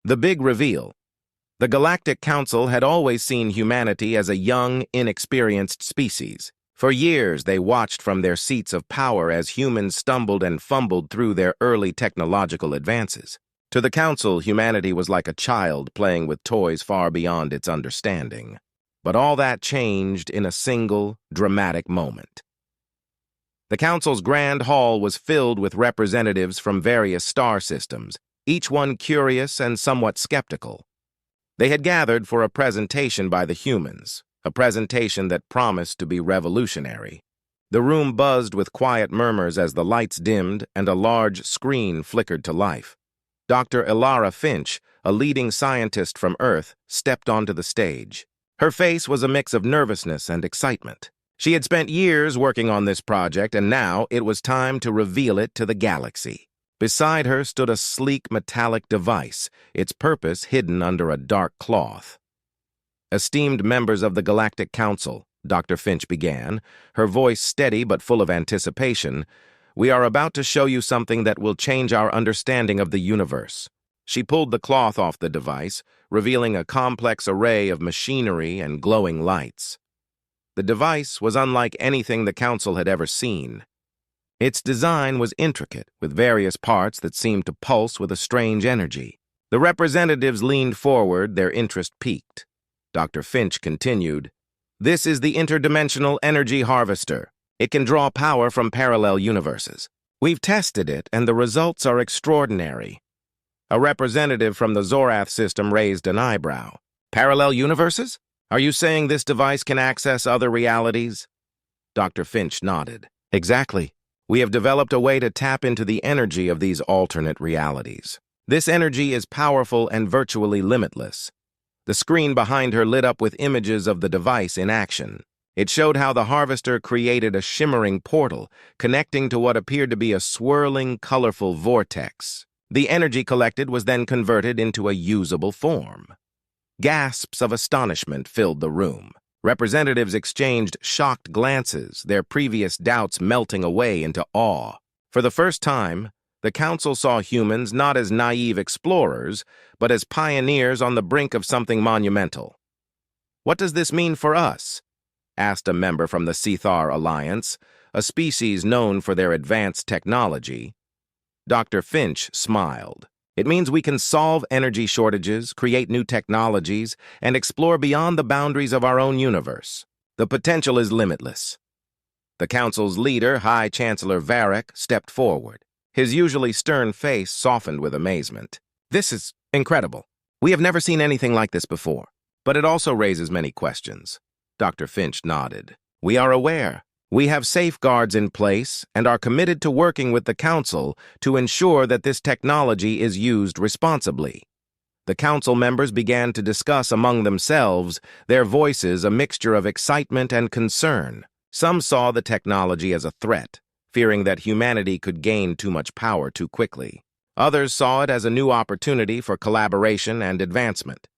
The big reveal. The Galactic Council had always seen humanity as a young, inexperienced species. For years, they watched from their seats of power as humans stumbled and fumbled through their early technological advances. To the Council, humanity was like a child playing with toys far beyond its understanding. But all that changed in a single, dramatic moment. The Council's Grand Hall was filled with representatives from various star systems, each one curious and somewhat skeptical. They had gathered for a presentation by the humans, a presentation that promised to be revolutionary. The room buzzed with quiet murmurs as the lights dimmed and a large screen flickered to life. Dr. Ilara Finch, a leading scientist from Earth, stepped onto the stage. Her face was a mix of nervousness and excitement. She had spent years working on this project, and now it was time to reveal it to the galaxy. Beside her stood a sleek metallic device, its purpose hidden under a dark cloth. "Esteemed members of the Galactic Council," Dr. Finch began, her voice steady but full of anticipation, "we are about to show you something that will change our understanding of the universe." She pulled the cloth off the device, revealing a complex array of machinery and glowing lights. The device was unlike anything the Council had ever seen. Its design was intricate, with various parts that seemed to pulse with a strange energy. The representatives leaned forward, their interest piqued. Dr. Finch continued, "This is the interdimensional energy harvester. It can draw power from parallel universes. We've tested it, and the results are extraordinary." A representative from the Zorath system raised an eyebrow. "Parallel universes? Are you saying this device can access other realities?" Dr. Finch nodded. "Exactly. We have developed a way to tap into the energy of these alternate realities. This energy is powerful and virtually limitless." The screen behind her lit up with images of the device in action. It showed how the harvester created a shimmering portal, connecting to what appeared to be a swirling, colorful vortex. The energy collected was then converted into a usable form. Gasps of astonishment filled the room. Representatives exchanged shocked glances, their previous doubts melting away into awe. For the first time, the Council saw humans not as naive explorers, but as pioneers on the brink of something monumental. "What does this mean for us?" asked a member from the Cthar Alliance, a species known for their advanced technology. Dr. Finch smiled. "It means we can solve energy shortages, create new technologies, and explore beyond the boundaries of our own universe. The potential is limitless." The Council's leader, High Chancellor Varric, stepped forward. His usually stern face softened with amazement. "This is incredible. We have never seen anything like this before, but it also raises many questions." Dr. Finch nodded. "We are aware. We have safeguards in place and are committed to working with the Council to ensure that this technology is used responsibly." The Council members began to discuss among themselves, their voices a mixture of excitement and concern. Some saw the technology as a threat, fearing that humanity could gain too much power too quickly. Others saw it as a new opportunity for collaboration and advancement.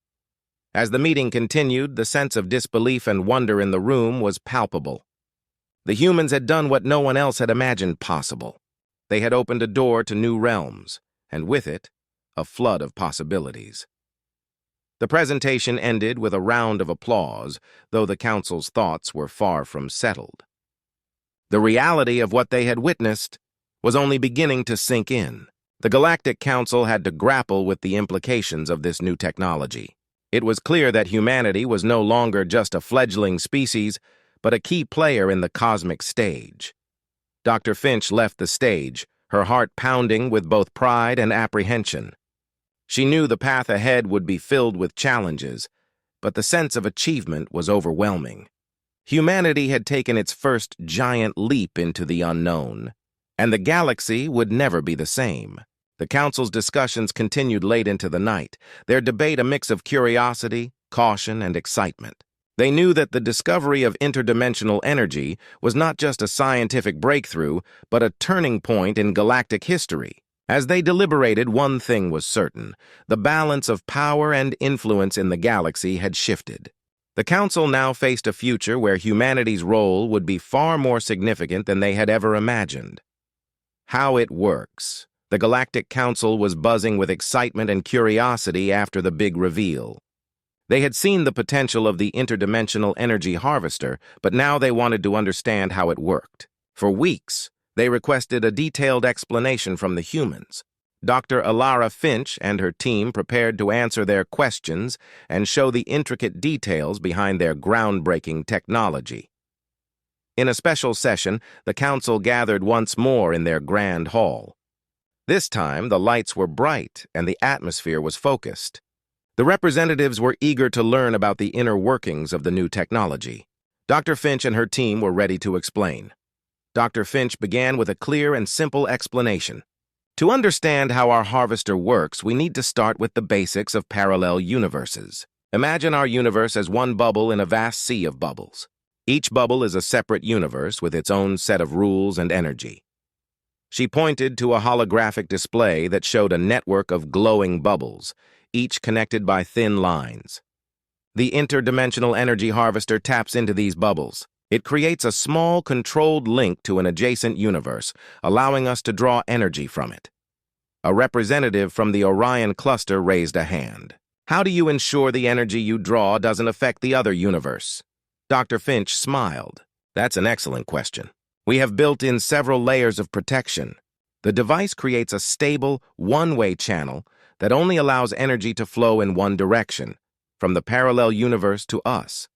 As the meeting continued, the sense of disbelief and wonder in the room was palpable. The humans had done what no one else had imagined possible. They had opened a door to new realms, and with it, a flood of possibilities. The presentation ended with a round of applause, though the Council's thoughts were far from settled. The reality of what they had witnessed was only beginning to sink in. The Galactic Council had to grapple with the implications of this new technology. It was clear that humanity was no longer just a fledgling species, but a key player in the cosmic stage. Dr. Finch left the stage, her heart pounding with both pride and apprehension. She knew the path ahead would be filled with challenges, but the sense of achievement was overwhelming. Humanity had taken its first giant leap into the unknown, and the galaxy would never be the same. The Council's discussions continued late into the night, their debate a mix of curiosity, caution, and excitement. They knew that the discovery of interdimensional energy was not just a scientific breakthrough, but a turning point in galactic history. As they deliberated, one thing was certain: the balance of power and influence in the galaxy had shifted. The Council now faced a future where humanity's role would be far more significant than they had ever imagined. How it works. The Galactic Council was buzzing with excitement and curiosity after the big reveal. They had seen the potential of the interdimensional energy harvester, but now they wanted to understand how it worked. For weeks, they requested a detailed explanation from the humans. Dr. Alara Finch and her team prepared to answer their questions and show the intricate details behind their groundbreaking technology. In a special session, the council gathered once more in their grand hall. This time, the lights were bright and the atmosphere was focused. The representatives were eager to learn about the inner workings of the new technology. Dr. Finch and her team were ready to explain. Dr. Finch began with a clear and simple explanation. To understand how our harvester works, we need to start with the basics of parallel universes. Imagine our universe as one bubble in a vast sea of bubbles. Each bubble is a separate universe with its own set of rules and energy. She pointed to a holographic display that showed a network of glowing bubbles, each connected by thin lines. The interdimensional energy harvester taps into these bubbles. It creates a small, controlled link to an adjacent universe, allowing us to draw energy from it. A representative from the Orion cluster raised a hand. How do you ensure the energy you draw doesn't affect the other universe? Dr. Finch smiled. That's an excellent question. We have built in several layers of protection. The device creates a stable, one-way channel that only allows energy to flow in one direction, from the parallel universe to us.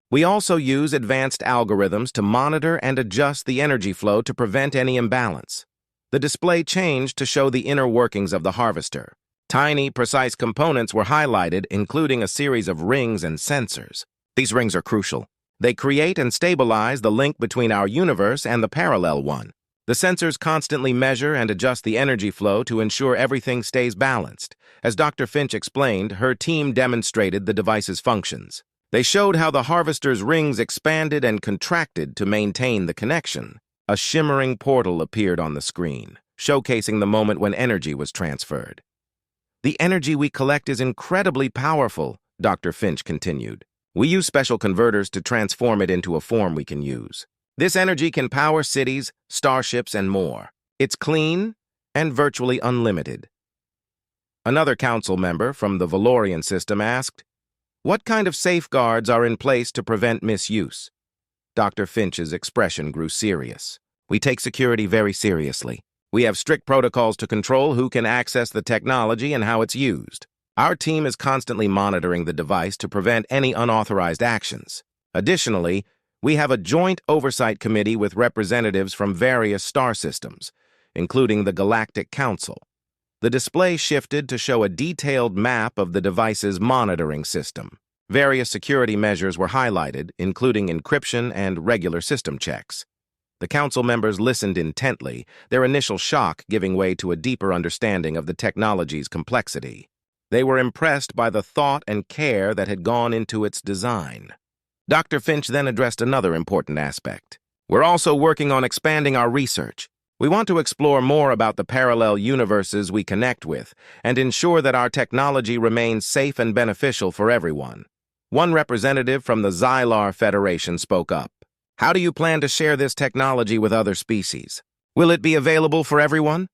We also use advanced algorithms to monitor and adjust the energy flow to prevent any imbalance. The display changed to show the inner workings of the harvester. Tiny, precise components were highlighted, including a series of rings and sensors. These rings are crucial. They create and stabilize the link between our universe and the parallel one. The sensors constantly measure and adjust the energy flow to ensure everything stays balanced. As Dr. Finch explained, her team demonstrated the device's functions. They showed how the harvester's rings expanded and contracted to maintain the connection. A shimmering portal appeared on the screen, showcasing the moment when energy was transferred. The energy we collect is incredibly powerful, Dr. Finch continued. We use special converters to transform it into a form we can use. This energy can power cities, starships, and more. It's clean and virtually unlimited. Another council member from the Valorian system asked, "What kind of safeguards are in place to prevent misuse?" Dr. Finch's expression grew serious. We take security very seriously. We have strict protocols to control who can access the technology and how it's used. Our team is constantly monitoring the device to prevent any unauthorized actions. Additionally, we have a joint oversight committee with representatives from various star systems, including the Galactic Council. The display shifted to show a detailed map of the device's monitoring system. Various security measures were highlighted, including encryption and regular system checks. The council members listened intently, their initial shock giving way to a deeper understanding of the technology's complexity. They were impressed by the thought and care that had gone into its design. Dr. Finch then addressed another important aspect. We're also working on expanding our research. We want to explore more about the parallel universes we connect with and ensure that our technology remains safe and beneficial for everyone. One representative from the Xylar Federation spoke up. How do you plan to share this technology with other species? Will it be available for everyone?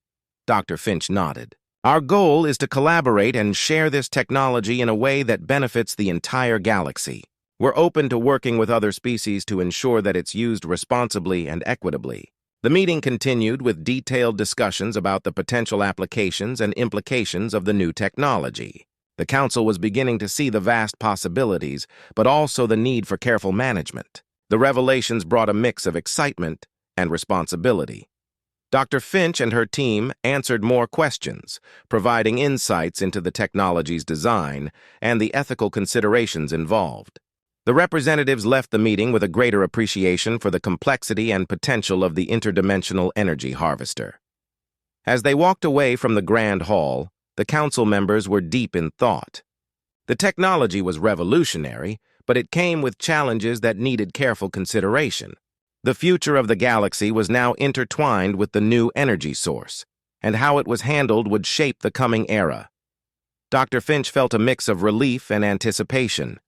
Dr. Finch nodded. Our goal is to collaborate and share this technology in a way that benefits the entire galaxy. We're open to working with other species to ensure that it's used responsibly and equitably. The meeting continued with detailed discussions about the potential applications and implications of the new technology. The council was beginning to see the vast possibilities, but also the need for careful management. The revelations brought a mix of excitement and responsibility. Dr. Finch and her team answered more questions, providing insights into the technology's design and the ethical considerations involved. The representatives left the meeting with a greater appreciation for the complexity and potential of the interdimensional energy harvester. As they walked away from the grand hall, the council members were deep in thought. The technology was revolutionary, but it came with challenges that needed careful consideration. The future of the galaxy was now intertwined with the new energy source, and how it was handled would shape the coming era. Dr. Finch felt a mix of relief and anticipation.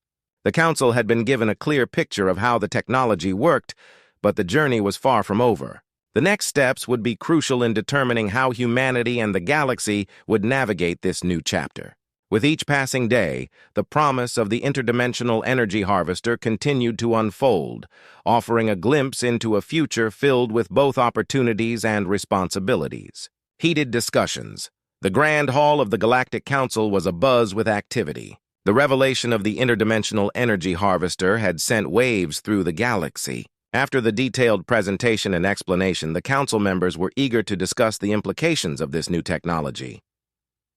The council had been given a clear picture of how the technology worked, but the journey was far from over. The next steps would be crucial in determining how humanity and the galaxy would navigate this new chapter. With each passing day, the promise of the interdimensional energy harvester continued to unfold, offering a glimpse into a future filled with both opportunities and responsibilities. Heated discussions. The Grand Hall of the Galactic Council was abuzz with activity. The revelation of the interdimensional energy harvester had sent waves through the galaxy. After the detailed presentation and explanation, the council members were eager to discuss the implications of this new technology.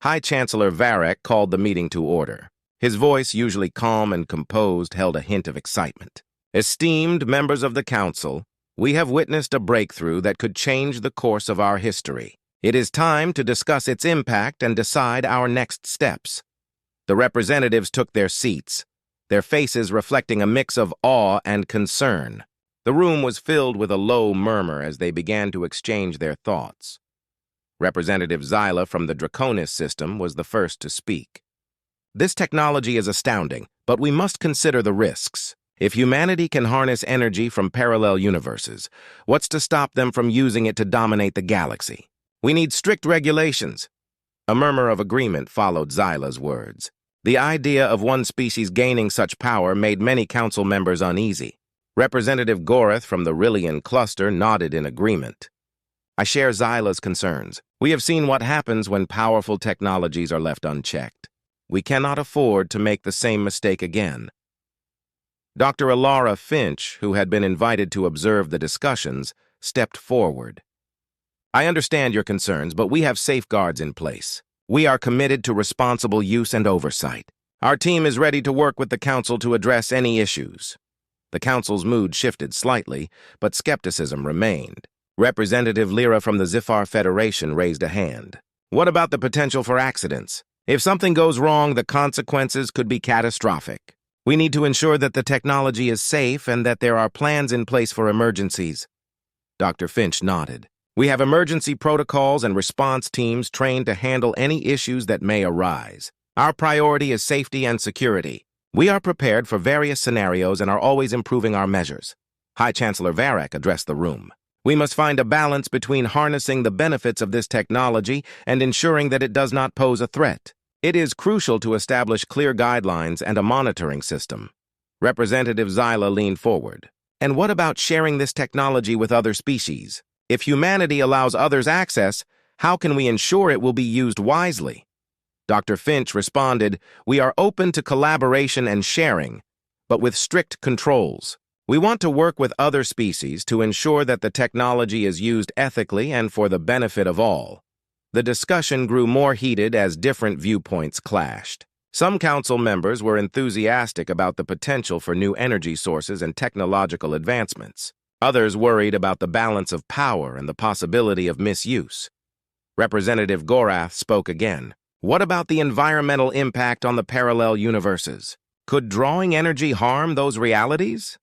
High Chancellor Varek called the meeting to order. His voice, usually calm and composed, held a hint of excitement. Esteemed members of the council, we have witnessed a breakthrough that could change the course of our history. It is time to discuss its impact and decide our next steps. The representatives took their seats, their faces reflecting a mix of awe and concern. The room was filled with a low murmur as they began to exchange their thoughts. Representative Zyla from the Draconis system was the first to speak. This technology is astounding, but we must consider the risks. If humanity can harness energy from parallel universes, what's to stop them from using it to dominate the galaxy? We need strict regulations. A murmur of agreement followed Zyla's words. The idea of one species gaining such power made many council members uneasy. Representative Gorath from the Rillian cluster nodded in agreement. I share Zyla's concerns. We have seen what happens when powerful technologies are left unchecked. We cannot afford to make the same mistake again. Dr. Alara Finch, who had been invited to observe the discussions, stepped forward. I understand your concerns, but we have safeguards in place. We are committed to responsible use and oversight. Our team is ready to work with the Council to address any issues. The Council's mood shifted slightly, but skepticism remained. Representative Lyra from the Zifar Federation raised a hand. What about the potential for accidents? If something goes wrong, the consequences could be catastrophic. We need to ensure that the technology is safe and that there are plans in place for emergencies. Dr. Finch nodded. We have emergency protocols and response teams trained to handle any issues that may arise. Our priority is safety and security. We are prepared for various scenarios and are always improving our measures. High Chancellor Varek addressed the room. We must find a balance between harnessing the benefits of this technology and ensuring that it does not pose a threat. It is crucial to establish clear guidelines and a monitoring system. Representative Zyla leaned forward. And what about sharing this technology with other species? If humanity allows others access, how can we ensure it will be used wisely? Dr. Finch responded, we are open to collaboration and sharing, but with strict controls. We want to work with other species to ensure that the technology is used ethically and for the benefit of all. The discussion grew more heated as different viewpoints clashed. Some council members were enthusiastic about the potential for new energy sources and technological advancements. Others worried about the balance of power and the possibility of misuse. Representative Gorath spoke again. What about the environmental impact on the parallel universes? Could drawing energy harm those realities?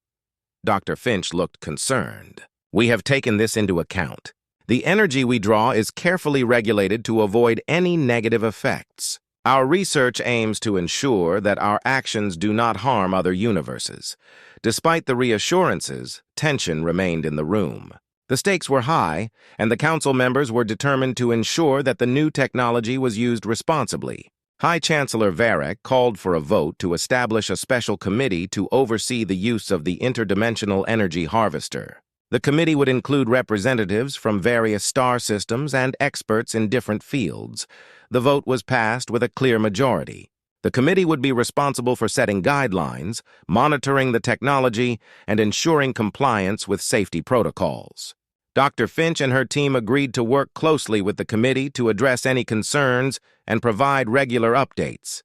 Dr. Finch looked concerned. We have taken this into account. The energy we draw is carefully regulated to avoid any negative effects. Our research aims to ensure that our actions do not harm other universes. Despite the reassurances, tension remained in the room. The stakes were high, and the council members were determined to ensure that the new technology was used responsibly. High Chancellor Varek called for a vote to establish a special committee to oversee the use of the interdimensional energy harvester. The committee would include representatives from various star systems and experts in different fields. The vote was passed with a clear majority. The committee would be responsible for setting guidelines, monitoring the technology, and ensuring compliance with safety protocols. Dr. Finch and her team agreed to work closely with the committee to address any concerns and provide regular updates.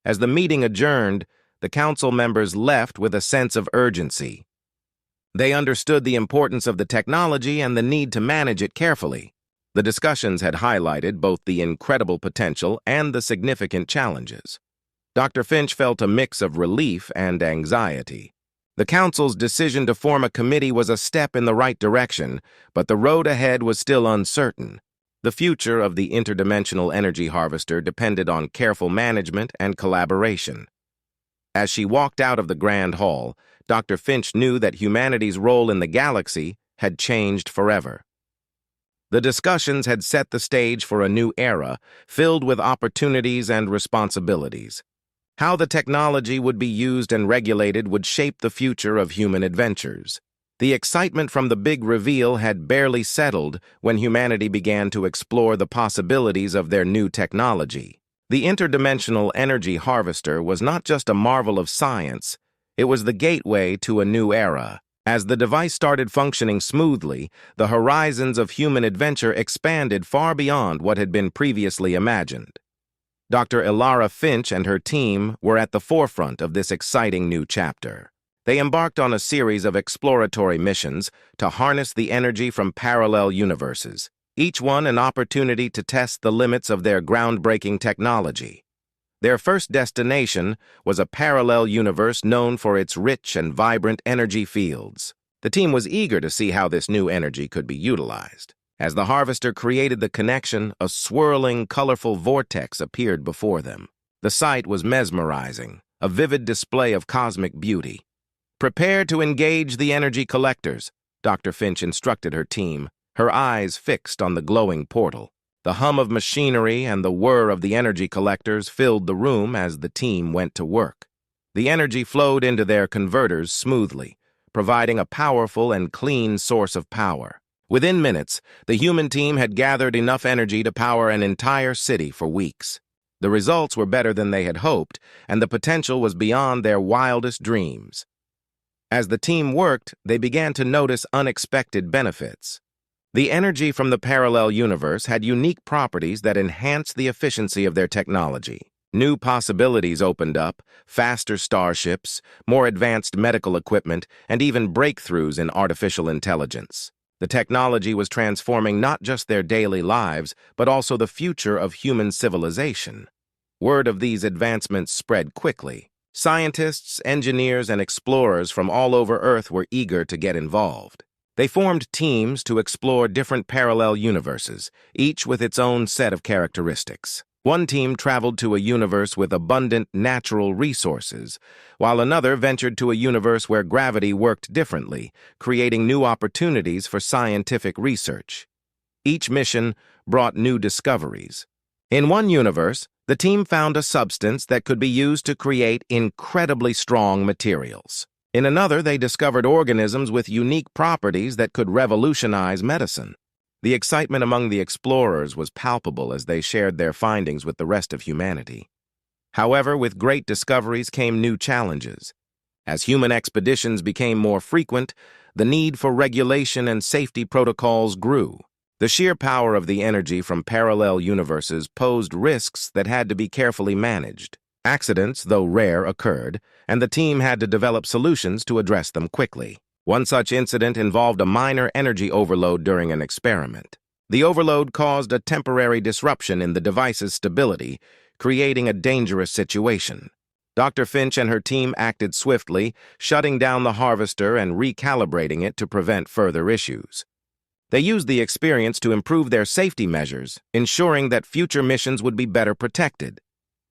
As the meeting adjourned, the council members left with a sense of urgency. They understood the importance of the technology and the need to manage it carefully. The discussions had highlighted both the incredible potential and the significant challenges. Dr. Finch felt a mix of relief and anxiety. The council's decision to form a committee was a step in the right direction, but the road ahead was still uncertain. The future of the interdimensional energy harvester depended on careful management and collaboration. As she walked out of the Grand Hall, Dr. Finch knew that humanity's role in the galaxy had changed forever. The discussions had set the stage for a new era, filled with opportunities and responsibilities. How the technology would be used and regulated would shape the future of human adventures. The excitement from the big reveal had barely settled when humanity began to explore the possibilities of their new technology. The interdimensional energy harvester was not just a marvel of science, it was the gateway to a new era. As the device started functioning smoothly, the horizons of human adventure expanded far beyond what had been previously imagined. Dr. Ilara Finch and her team were at the forefront of this exciting new chapter. They embarked on a series of exploratory missions to harness the energy from parallel universes, each one an opportunity to test the limits of their groundbreaking technology. Their first destination was a parallel universe known for its rich and vibrant energy fields. The team was eager to see how this new energy could be utilized. As the harvester created the connection, a swirling, colorful vortex appeared before them. The sight was mesmerizing, a vivid display of cosmic beauty. "Prepare to engage the energy collectors," Dr. Finch instructed her team, her eyes fixed on the glowing portal. The hum of machinery and the whir of the energy collectors filled the room as the team went to work. The energy flowed into their converters smoothly, providing a powerful and clean source of power. Within minutes, the human team had gathered enough energy to power an entire city for weeks. The results were better than they had hoped, and the potential was beyond their wildest dreams. As the team worked, they began to notice unexpected benefits. The energy from the parallel universe had unique properties that enhanced the efficiency of their technology. New possibilities opened up, faster starships, more advanced medical equipment, and even breakthroughs in artificial intelligence. The technology was transforming not just their daily lives, but also the future of human civilization. Word of these advancements spread quickly. Scientists, engineers, and explorers from all over Earth were eager to get involved. They formed teams to explore different parallel universes, each with its own set of characteristics. One team traveled to a universe with abundant natural resources, while another ventured to a universe where gravity worked differently, creating new opportunities for scientific research. Each mission brought new discoveries. In one universe, the team found a substance that could be used to create incredibly strong materials. In another, they discovered organisms with unique properties that could revolutionize medicine. The excitement among the explorers was palpable as they shared their findings with the rest of humanity. However, with great discoveries came new challenges. As human expeditions became more frequent, the need for regulation and safety protocols grew. The sheer power of the energy from parallel universes posed risks that had to be carefully managed. Accidents, though rare, occurred, and the team had to develop solutions to address them quickly. One such incident involved a minor energy overload during an experiment. The overload caused a temporary disruption in the device's stability, creating a dangerous situation. Dr. Finch and her team acted swiftly, shutting down the harvester and recalibrating it to prevent further issues. They used the experience to improve their safety measures, ensuring that future missions would be better protected.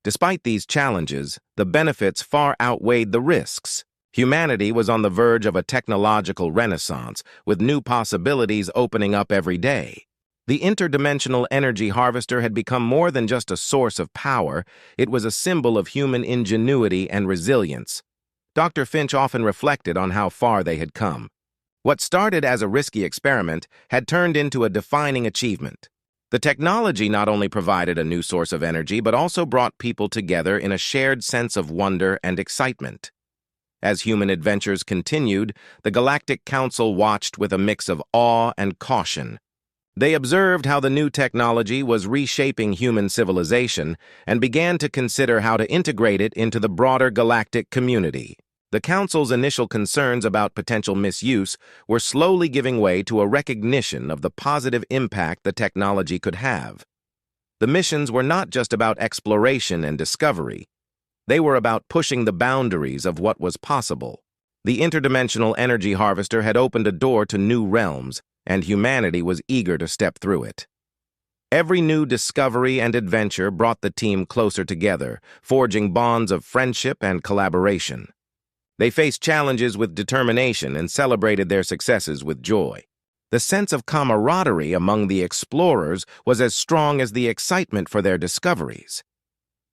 Despite these challenges, the benefits far outweighed the risks. Humanity was on the verge of a technological renaissance, with new possibilities opening up every day. The interdimensional energy harvester had become more than just a source of power, it was a symbol of human ingenuity and resilience. Dr. Finch often reflected on how far they had come. What started as a risky experiment had turned into a defining achievement. The technology not only provided a new source of energy, but also brought people together in a shared sense of wonder and excitement. As human adventures continued, the Galactic Council watched with a mix of awe and caution. They observed how the new technology was reshaping human civilization and began to consider how to integrate it into the broader galactic community. The Council's initial concerns about potential misuse were slowly giving way to a recognition of the positive impact the technology could have. The missions were not just about exploration and discovery. They were about pushing the boundaries of what was possible. The interdimensional energy harvester had opened a door to new realms, and humanity was eager to step through it. Every new discovery and adventure brought the team closer together, forging bonds of friendship and collaboration. They faced challenges with determination and celebrated their successes with joy. The sense of camaraderie among the explorers was as strong as the excitement for their discoveries.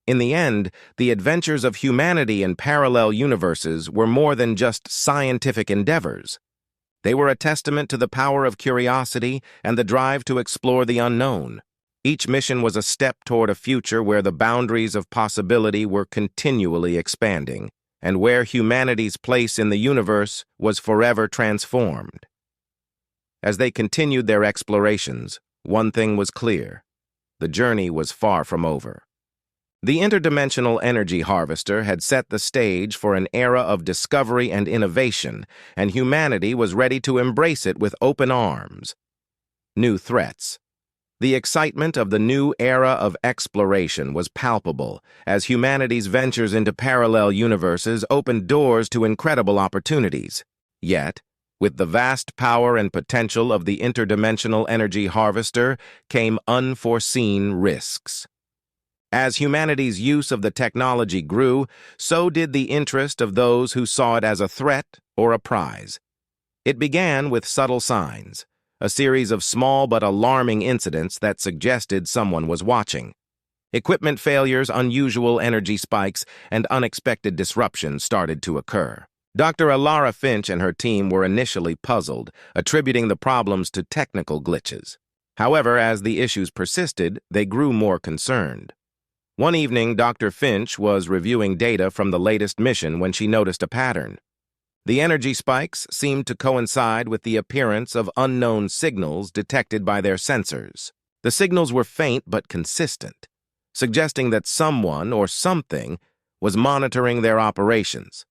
In the end, the adventures of humanity in parallel universes were more than just scientific endeavors. They were a testament to the power of curiosity and the drive to explore the unknown. Each mission was a step toward a future where the boundaries of possibility were continually expanding, and where humanity's place in the universe was forever transformed. As they continued their explorations, one thing was clear: the journey was far from over. The interdimensional energy harvester had set the stage for an era of discovery and innovation, and humanity was ready to embrace it with open arms. New threats. The excitement of the new era of exploration was palpable as humanity's ventures into parallel universes opened doors to incredible opportunities. Yet, with the vast power and potential of the interdimensional energy harvester came unforeseen risks. As humanity's use of the technology grew, so did the interest of those who saw it as a threat or a prize. It began with subtle signs, a series of small but alarming incidents that suggested someone was watching. Equipment failures, unusual energy spikes, and unexpected disruptions started to occur. Dr. Alara Finch and her team were initially puzzled, attributing the problems to technical glitches. However, as the issues persisted, they grew more concerned. One evening, Dr. Finch was reviewing data from the latest mission when she noticed a pattern. The energy spikes seemed to coincide with the appearance of unknown signals detected by their sensors. The signals were faint but consistent, suggesting that someone or something was monitoring their operations.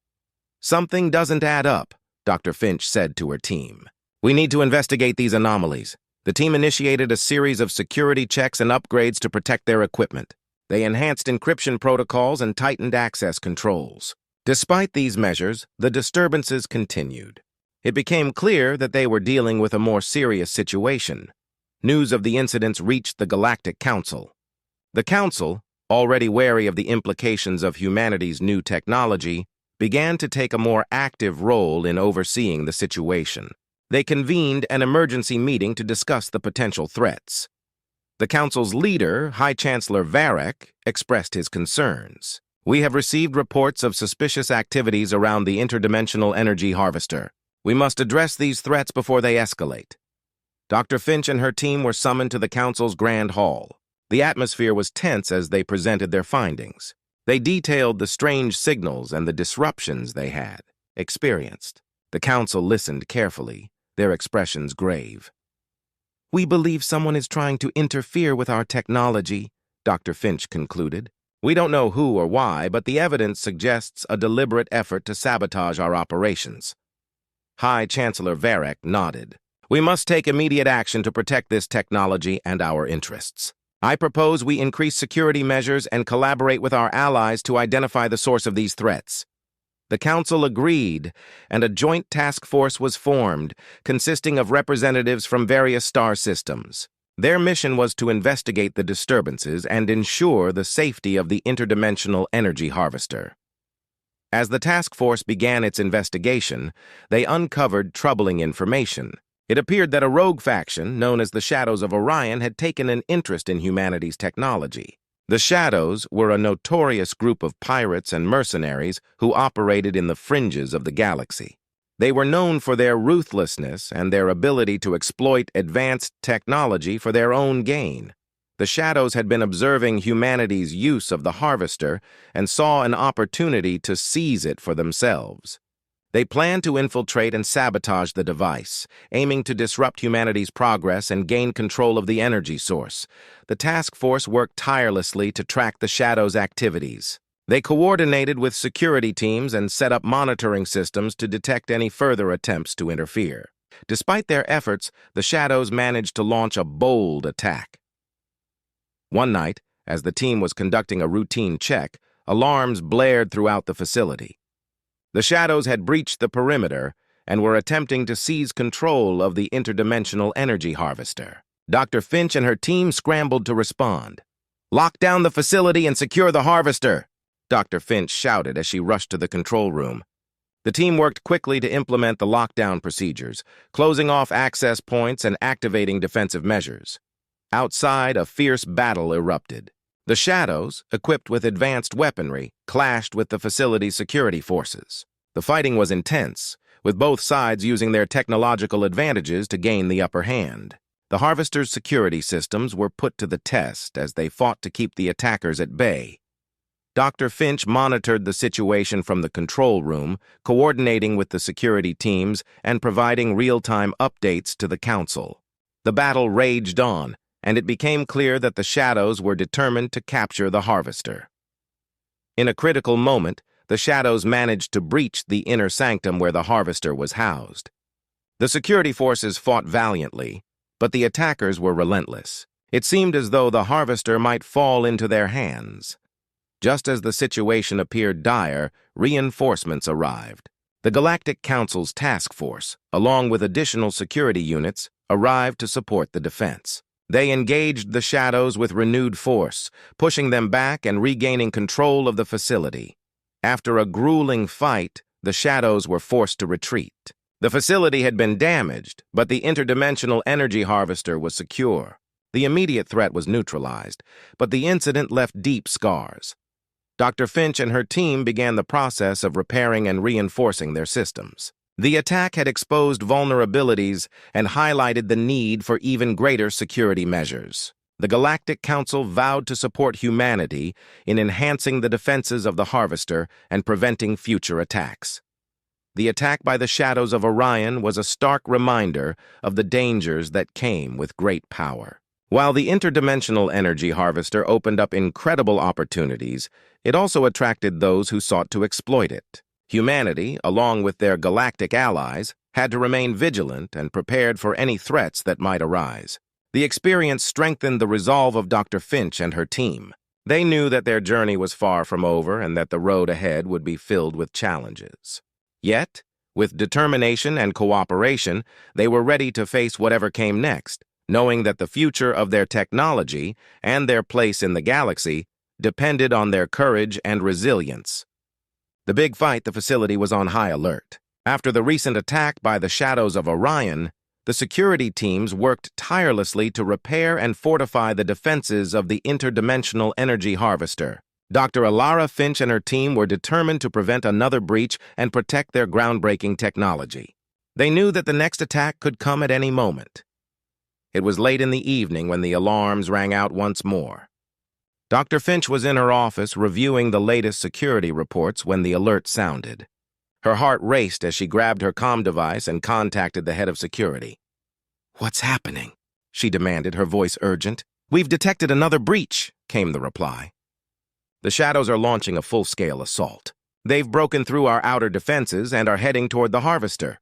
"Something doesn't add up," Dr. Finch said to her team. "We need to investigate these anomalies." The team initiated a series of security checks and upgrades to protect their equipment. They enhanced encryption protocols and tightened access controls. Despite these measures, the disturbances continued. It became clear that they were dealing with a more serious situation. News of the incidents reached the Galactic Council. The Council, already wary of the implications of humanity's new technology, began to take a more active role in overseeing the situation. They convened an emergency meeting to discuss the potential threats. The Council's leader, High Chancellor Varric, expressed his concerns. "We have received reports of suspicious activities around the interdimensional energy harvester. We must address these threats before they escalate." Dr. Finch and her team were summoned to the Council's Grand Hall. The atmosphere was tense as they presented their findings. They detailed the strange signals and the disruptions they had experienced. The Council listened carefully, their expressions grave. "We believe someone is trying to interfere with our technology," Dr. Finch concluded. "We don't know who or why, but the evidence suggests a deliberate effort to sabotage our operations." High Chancellor Varric nodded. "We must take immediate action to protect this technology and our interests. I propose we increase security measures and collaborate with our allies to identify the source of these threats." The Council agreed, and a joint task force was formed, consisting of representatives from various star systems. Their mission was to investigate the disturbances and ensure the safety of the interdimensional energy harvester. As the task force began its investigation, they uncovered troubling information. It appeared that a rogue faction, known as the Shadows of Orion, had taken an interest in humanity's technology. The Shadows were a notorious group of pirates and mercenaries who operated in the fringes of the galaxy. They were known for their ruthlessness and their ability to exploit advanced technology for their own gain. The Shadows had been observing humanity's use of the harvester and saw an opportunity to seize it for themselves. They planned to infiltrate and sabotage the device, aiming to disrupt humanity's progress and gain control of the energy source. The task force worked tirelessly to track the Shadows' activities. They coordinated with security teams and set up monitoring systems to detect any further attempts to interfere. Despite their efforts, the Shadows managed to launch a bold attack. One night, as the team was conducting a routine check, alarms blared throughout the facility. The Shadows had breached the perimeter and were attempting to seize control of the interdimensional energy harvester. Dr. Finch and her team scrambled to respond. "Lock down the facility and secure the harvester," Dr. Finch shouted as she rushed to the control room. The team worked quickly to implement the lockdown procedures, closing off access points and activating defensive measures. Outside, a fierce battle erupted. The Shadows, equipped with advanced weaponry, clashed with the facility's security forces. The fighting was intense, with both sides using their technological advantages to gain the upper hand. The Harvester's security systems were put to the test as they fought to keep the attackers at bay. Dr. Finch monitored the situation from the control room, coordinating with the security teams and providing real-time updates to the Council. The battle raged on, and it became clear that the Shadows were determined to capture the Harvester. In a critical moment, the Shadows managed to breach the inner sanctum where the Harvester was housed. The security forces fought valiantly, but the attackers were relentless. It seemed as though the Harvester might fall into their hands. Just as the situation appeared dire, reinforcements arrived. The Galactic Council's task force, along with additional security units, arrived to support the defense. They engaged the Shadows with renewed force, pushing them back and regaining control of the facility. After a grueling fight, the Shadows were forced to retreat. The facility had been damaged, but the interdimensional energy harvester was secure. The immediate threat was neutralized, but the incident left deep scars. Dr. Finch and her team began the process of repairing and reinforcing their systems. The attack had exposed vulnerabilities and highlighted the need for even greater security measures. The Galactic Council vowed to support humanity in enhancing the defenses of the Harvester and preventing future attacks. The attack by the Shadows of Orion was a stark reminder of the dangers that came with great power. While the interdimensional energy harvester opened up incredible opportunities, it also attracted those who sought to exploit it. Humanity, along with their galactic allies, had to remain vigilant and prepared for any threats that might arise. The experience strengthened the resolve of Dr. Finch and her team. They knew that their journey was far from over and that the road ahead would be filled with challenges. Yet, with determination and cooperation, they were ready to face whatever came next, knowing that the future of their technology and their place in the galaxy depended on their courage and resilience. The big fight, the facility was on high alert. After the recent attack by the Shadows of Orion, the security teams worked tirelessly to repair and fortify the defenses of the interdimensional energy harvester. Dr. Alara Finch and her team were determined to prevent another breach and protect their groundbreaking technology. They knew that the next attack could come at any moment. It was late in the evening when the alarms rang out once more. Dr. Finch was in her office reviewing the latest security reports when the alert sounded. Her heart raced as she grabbed her comm device and contacted the head of security. "What's happening?" she demanded, her voice urgent. "We've detected another breach," came the reply. "The Shadows are launching a full-scale assault. They've broken through our outer defenses and are heading toward the Harvester."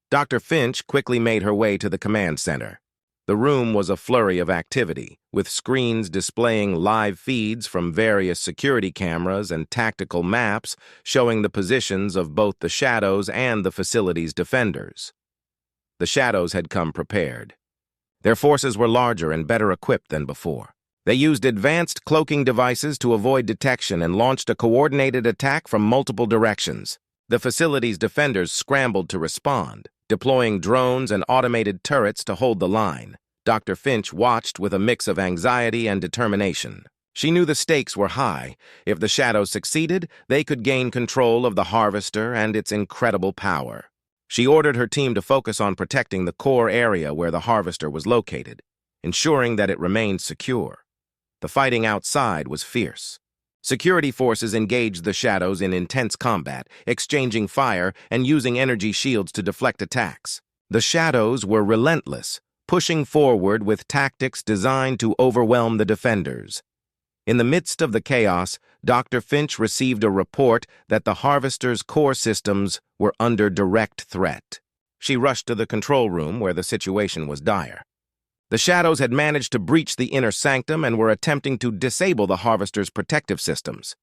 Dr. Finch quickly made her way to the command center. The room was a flurry of activity, with screens displaying live feeds from various security cameras and tactical maps showing the positions of both the Shadows and the facility's defenders. The Shadows had come prepared. Their forces were larger and better equipped than before. They used advanced cloaking devices to avoid detection and launched a coordinated attack from multiple directions. The facility's defenders scrambled to respond, deploying drones and automated turrets to hold the line. Dr. Finch watched with a mix of anxiety and determination. She knew the stakes were high. If the Shadows succeeded, they could gain control of the Harvester and its incredible power. She ordered her team to focus on protecting the core area where the Harvester was located, ensuring that it remained secure. The fighting outside was fierce. Security forces engaged the Shadows in intense combat, exchanging fire and using energy shields to deflect attacks. The Shadows were relentless, pushing forward with tactics designed to overwhelm the defenders. In the midst of the chaos, Dr. Finch received a report that the Harvester's core systems were under direct threat. She rushed to the control room where the situation was dire. The Shadows had managed to breach the inner sanctum and were attempting to disable the Harvester's protective systems.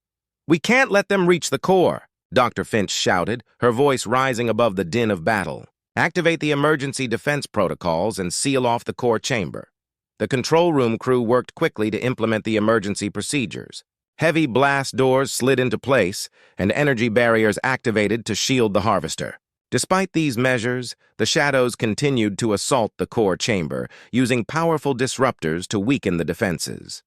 "We can't let them reach the core," Dr. Finch shouted, her voice rising above the din of battle. "Activate the emergency defense protocols and seal off the core chamber." The control room crew worked quickly to implement the emergency procedures. Heavy blast doors slid into place, and energy barriers activated to shield the harvester. Despite these measures, the shadows continued to assault the core chamber, using powerful disruptors to weaken the defenses.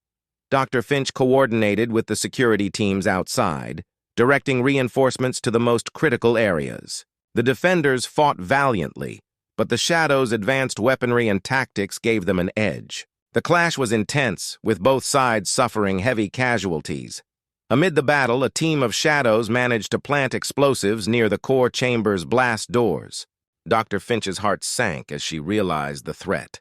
Dr. Finch coordinated with the security teams outside, directing reinforcements to the most critical areas. The defenders fought valiantly, but the shadows' advanced weaponry and tactics gave them an edge. The clash was intense, with both sides suffering heavy casualties. Amid the battle, a team of shadows managed to plant explosives near the core chamber's blast doors. Dr. Finch's heart sank as she realized the threat.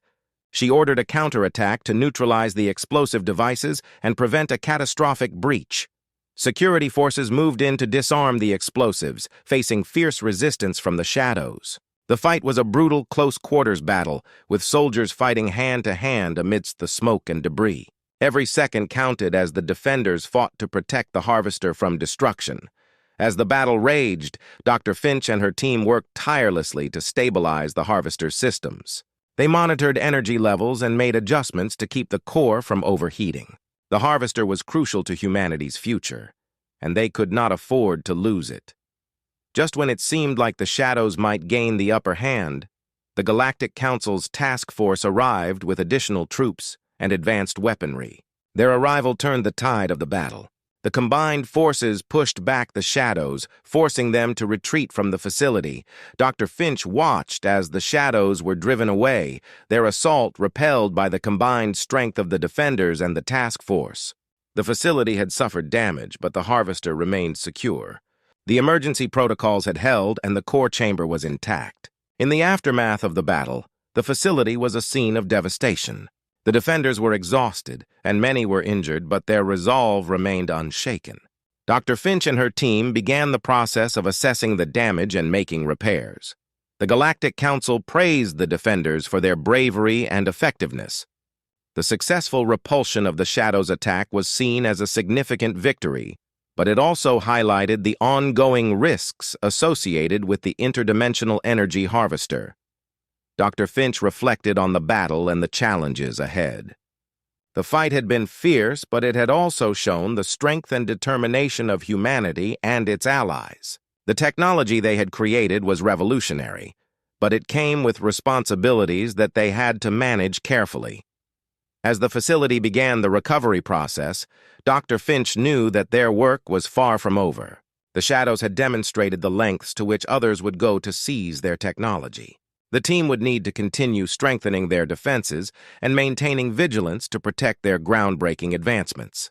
She ordered a counterattack to neutralize the explosive devices and prevent a catastrophic breach. Security forces moved in to disarm the explosives, facing fierce resistance from the shadows. The fight was a brutal close-quarters battle, with soldiers fighting hand-to-hand amidst the smoke and debris. Every second counted as the defenders fought to protect the harvester from destruction. As the battle raged, Dr. Finch and her team worked tirelessly to stabilize the harvester's systems. They monitored energy levels and made adjustments to keep the core from overheating. The harvester was crucial to humanity's future, and they could not afford to lose it. Just when it seemed like the shadows might gain the upper hand, the Galactic Council's task force arrived with additional troops and advanced weaponry. Their arrival turned the tide of the battle. The combined forces pushed back the shadows, forcing them to retreat from the facility. Dr. Finch watched as the shadows were driven away, their assault repelled by the combined strength of the defenders and the task force. The facility had suffered damage, but the harvester remained secure. The emergency protocols had held, and the core chamber was intact. In the aftermath of the battle, the facility was a scene of devastation. The defenders were exhausted, and many were injured, but their resolve remained unshaken. Dr. Finch and her team began the process of assessing the damage and making repairs. The Galactic Council praised the defenders for their bravery and effectiveness. The successful repulsion of the Shadows' attack was seen as a significant victory, but it also highlighted the ongoing risks associated with the interdimensional energy harvester. Dr. Finch reflected on the battle and the challenges ahead. The fight had been fierce, but it had also shown the strength and determination of humanity and its allies. The technology they had created was revolutionary, but it came with responsibilities that they had to manage carefully. As the facility began the recovery process, Dr. Finch knew that their work was far from over. The shadows had demonstrated the lengths to which others would go to seize their technology. The team would need to continue strengthening their defenses and maintaining vigilance to protect their groundbreaking advancements.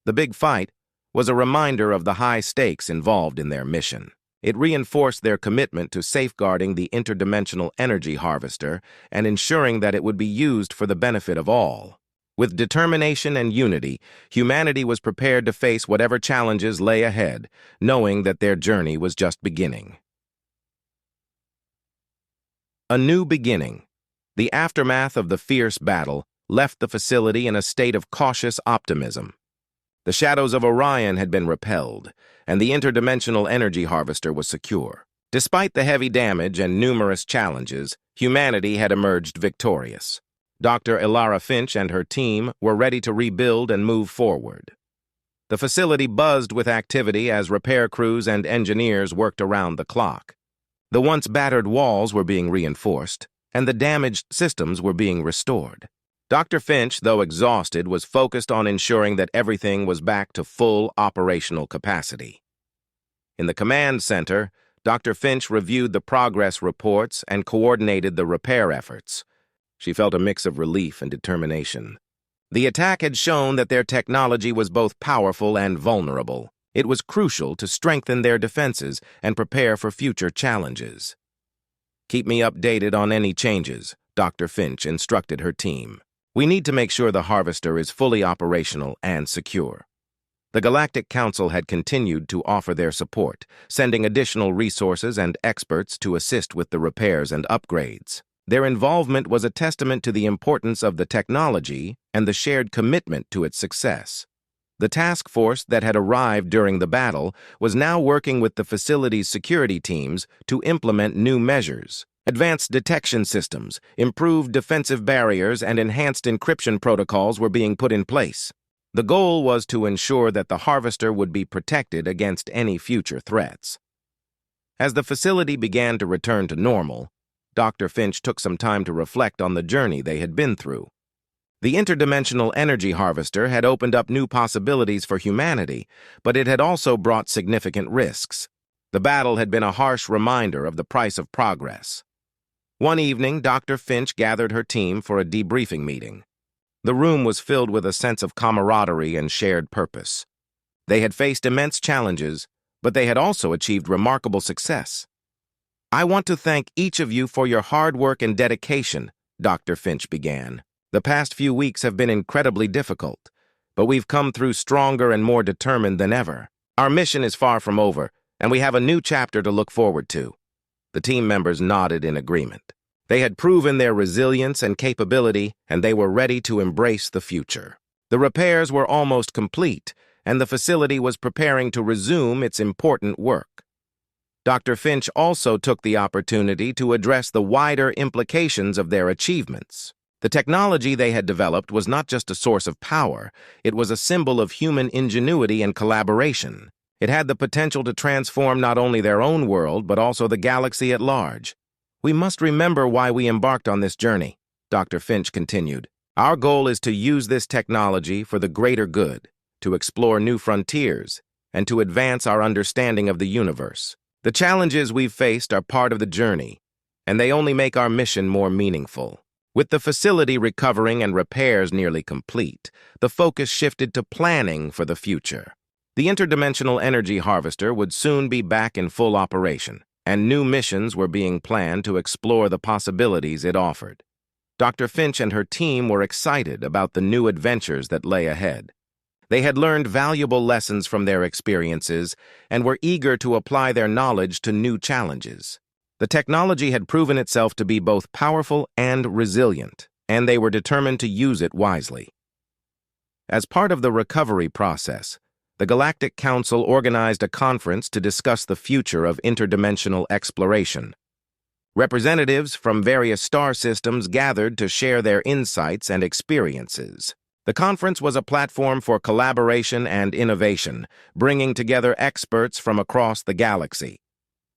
The big fight was a reminder of the high stakes involved in their mission. It reinforced their commitment to safeguarding the interdimensional energy harvester and ensuring that it would be used for the benefit of all. With determination and unity, humanity was prepared to face whatever challenges lay ahead, knowing that their journey was just beginning. A new beginning. The aftermath of the fierce battle left the facility in a state of cautious optimism. The shadows of Orion had been repelled, and the interdimensional energy harvester was secure. Despite the heavy damage and numerous challenges, humanity had emerged victorious. Dr. Ilara Finch and her team were ready to rebuild and move forward. The facility buzzed with activity as repair crews and engineers worked around the clock. The once battered walls were being reinforced, and the damaged systems were being restored. Dr. Finch, though exhausted, was focused on ensuring that everything was back to full operational capacity. In the command center, Dr. Finch reviewed the progress reports and coordinated the repair efforts. She felt a mix of relief and determination. The attack had shown that their technology was both powerful and vulnerable. It was crucial to strengthen their defenses and prepare for future challenges. "Keep me updated on any changes," Dr. Finch instructed her team. "We need to make sure the harvester is fully operational and secure." The Galactic Council had continued to offer their support, sending additional resources and experts to assist with the repairs and upgrades. Their involvement was a testament to the importance of the technology and the shared commitment to its success. The task force that had arrived during the battle was now working with the facility's security teams to implement new measures. Advanced detection systems, improved defensive barriers, and enhanced encryption protocols were being put in place. The goal was to ensure that the harvester would be protected against any future threats. As the facility began to return to normal, Dr. Finch took some time to reflect on the journey they had been through. The interdimensional energy harvester had opened up new possibilities for humanity, but it had also brought significant risks. The battle had been a harsh reminder of the price of progress. One evening, Dr. Finch gathered her team for a debriefing meeting. The room was filled with a sense of camaraderie and shared purpose. They had faced immense challenges, but they had also achieved remarkable success. "I want to thank each of you for your hard work and dedication," Dr. Finch began. "The past few weeks have been incredibly difficult, but we've come through stronger and more determined than ever. Our mission is far from over, and we have a new chapter to look forward to." The team members nodded in agreement. They had proven their resilience and capability, and they were ready to embrace the future. The repairs were almost complete, and the facility was preparing to resume its important work. Dr. Finch also took the opportunity to address the wider implications of their achievements. The technology they had developed was not just a source of power, it was a symbol of human ingenuity and collaboration. It had the potential to transform not only their own world, but also the galaxy at large. "We must remember why we embarked on this journey," Dr. Finch continued. "Our goal is to use this technology for the greater good, to explore new frontiers, and to advance our understanding of the universe. The challenges we've faced are part of the journey, and they only make our mission more meaningful." With the facility recovering and repairs nearly complete, the focus shifted to planning for the future. The interdimensional energy harvester would soon be back in full operation, and new missions were being planned to explore the possibilities it offered. Dr. Finch and her team were excited about the new adventures that lay ahead. They had learned valuable lessons from their experiences and were eager to apply their knowledge to new challenges. The technology had proven itself to be both powerful and resilient, and they were determined to use it wisely. As part of the recovery process, the Galactic Council organized a conference to discuss the future of interdimensional exploration. Representatives from various star systems gathered to share their insights and experiences. The conference was a platform for collaboration and innovation, bringing together experts from across the galaxy.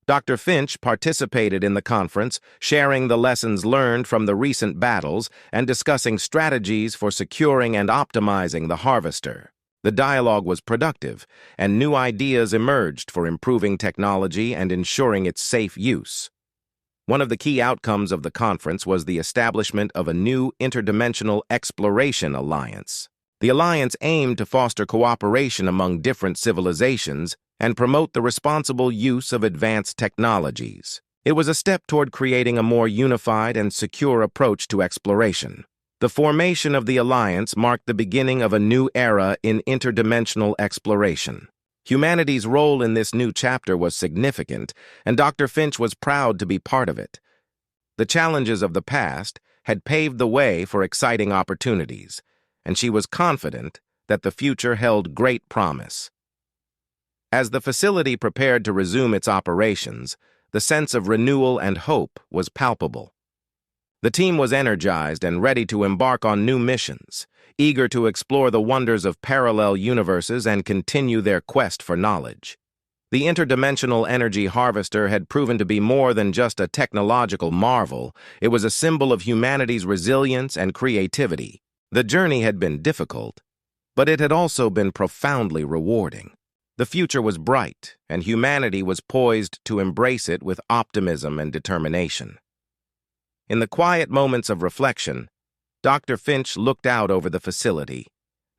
Dr. Finch participated in the conference, sharing the lessons learned from the recent battles and discussing strategies for securing and optimizing the harvester. The dialogue was productive, and new ideas emerged for improving technology and ensuring its safe use. One of the key outcomes of the conference was the establishment of a new interdimensional exploration alliance. The alliance aimed to foster cooperation among different civilizations and promote the responsible use of advanced technologies. It was a step toward creating a more unified and secure approach to exploration. The formation of the alliance marked the beginning of a new era in interdimensional exploration. Humanity's role in this new chapter was significant, and Dr. Finch was proud to be part of it. The challenges of the past had paved the way for exciting opportunities, and she was confident that the future held great promise. As the facility prepared to resume its operations, the sense of renewal and hope was palpable. The team was energized and ready to embark on new missions, eager to explore the wonders of parallel universes and continue their quest for knowledge. The interdimensional energy harvester had proven to be more than just a technological marvel. It was a symbol of humanity's resilience and creativity. The journey had been difficult, but it had also been profoundly rewarding. The future was bright, and humanity was poised to embrace it with optimism and determination. In the quiet moments of reflection, Dr. Finch looked out over the facility,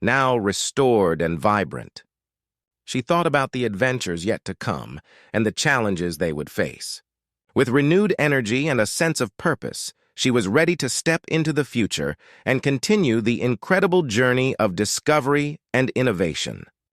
now restored and vibrant. She thought about the adventures yet to come and the challenges they would face. With renewed energy and a sense of purpose, she was ready to step into the future and continue the incredible journey of discovery and innovation.